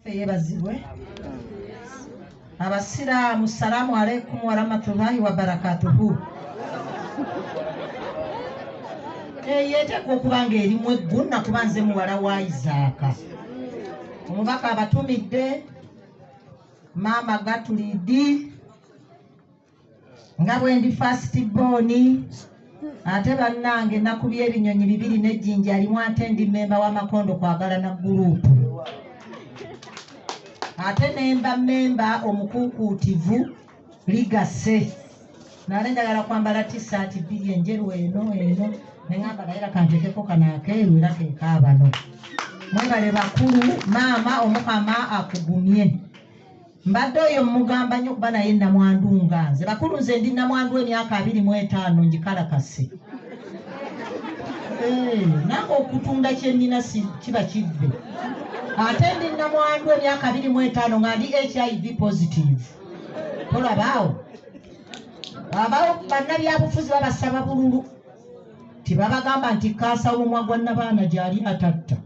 Yebazibwe abasiraamu salamu alaikum wa rahmatullahi wa barakatuhu. Yeteeka okuba ng'erimu egguna kuba nze muwala wa Isaaka. Omubaka abatumidde maama Gatulidi nga bwe ndi first born, ate bannange nakubye ebinyonyi bibiri n'ejjinja alimu ate ndi memba w'amakondo kwagala na gurupu. Ate nemba memba omukuukuutivu ligase. Nale njagala kwambala t-shirt bbiri enjeru eno neŋŋamba naye laka nteekeko kano akeeru era ke kaabano. Mwebale bakulu, maama omukama akugumye. Mbadde oyo mugamba nnyo kuba naye namwandu nga nze. Bakulu nze ndi namwandu emyaka 25 ngikalakase. Nange okutunda kyennina kiba kibbe. Ate ndi namwandu emyaka 25 nga ndi HIV positive. Tolabaawo. Abawo bannabyabufuzi babasaba bululu. Tibabagamba nti kansa w'omumwa gwa Nabaana gyali atatta.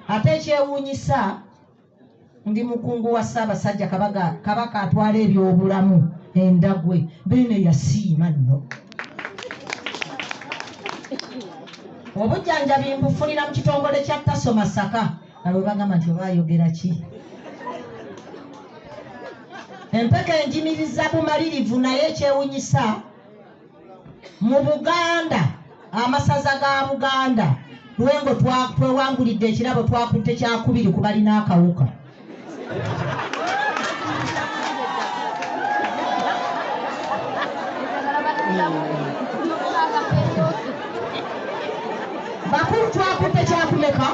Ate ekyewuunyisa ndi mukungu wa Ssaabasajja Kabaka atwala ebyobulamu Endagwe bene yasiima nno. Obujjanjabi mbufunira mu kitongole kya Taso Masaka. Abo bagamba nti bayogera ki? Empeka enjimiriza bumalirivu naye ekyewuunyisa mu Buganda, amasaza ga Buganda lwengo twewangulidde ekirabo twakutte kyakubiri ku balina akawuka. Bakulu twakutte kyakumeka?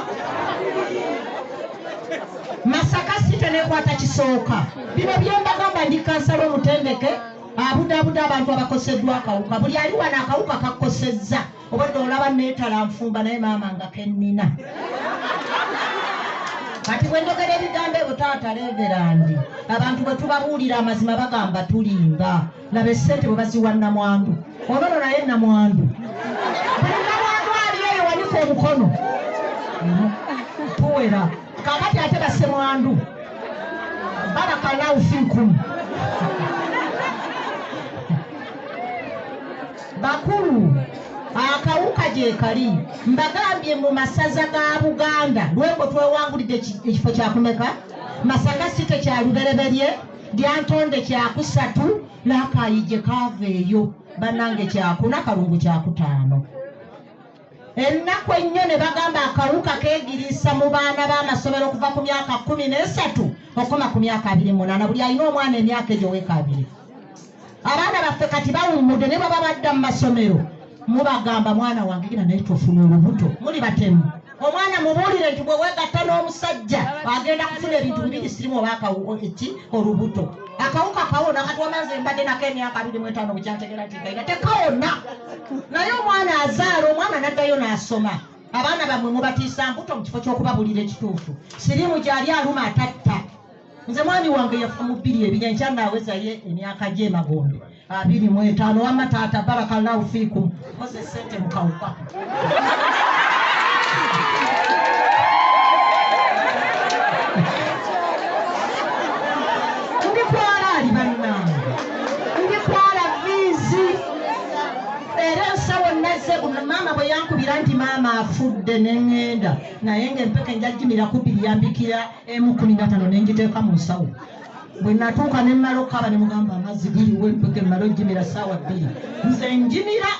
Masaka site nekwata kisooka. Bino byembagamba ndi kansala omutendeke abudabuda abantu abakoseddwa akawuka. Buli ali wano akawuka kakosezza. Obadde olaba neetala nfumba naye maama nga kennina. Kati bwe njogera ebigambo ebyo taata Reverandi, abantu bwe tubabuulira amazima bagamba tulimba. Laba essente bwe baziwa namwandu. Onono naye namwandu. Buli namwandu ali eyo wanika omukono. Tuwera. Kakati ate basemwandu. Barakallahu fikum. Bakulu, akawuka gye kali. Mbagambye mu masaza ga Buganda lwengo twewangulidde ekifo kyakumeka. Masaka site kya lubereberye, Lyantonde kyakusatu, Lakayi gye kaveeyo, bannange kyakuna, Kalungu kyakutaano. Ennaku ennyo ne bagamba akawuka keegiriisa mu baana b'amasomero okuva ku myaka 13 okoma ku myaka 28. Buli alina omwana emyaka egyo weka 2. Abaana baffe kati bawummudde ne baba badda mu masomero. Mubagamba mwana wange gina naye tofuna olubuto. Muli batemu. Omwana mubuulire nti bwe weegatta n'omusajja agenda kufuna ebintu bibiri sirimu oba olubuto. Akawuka kawona kati wamaze mbadde nako emyaka 25 bukyantegera nti kaira tekawona. Naye omwana azaala omwana n'addayo n'asoma. Abaana bammwe mubatiisa mbuto mu kifo ky'okubabulira ekituufu. Sirimu gyali aluma atatta. Nze mwani wange yafa mu 2 ebiri enkya naawezayo emyaka gy'emagombe 25. Wamma taata barakallahu fikum. Mose sente mukawuka. Ndikwala ali bannange. Ndikwala viizi. Era ensawo nazze maama bwe yankubira nti maama afudde neŋŋenda. Naye ng'empeka enjajjimira ku 2 yambikira M15 n'engiteeka mu nsawo. Bwe natuuka ne mmala okukaba ne mugamba amazzi giriwo empeka emmala ojjimira ssaawa 2. Nze njimira.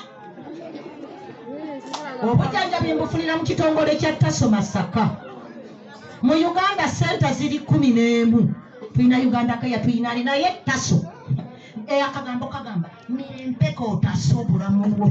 Obujjanjabi mbufunira mu kitongole kya Taso Masaka. Mu Uganda senta ziri 11. Tulina Uganda Kaya tulina naye Taso. Akagambo kagamba empeka otasobula mu bwo.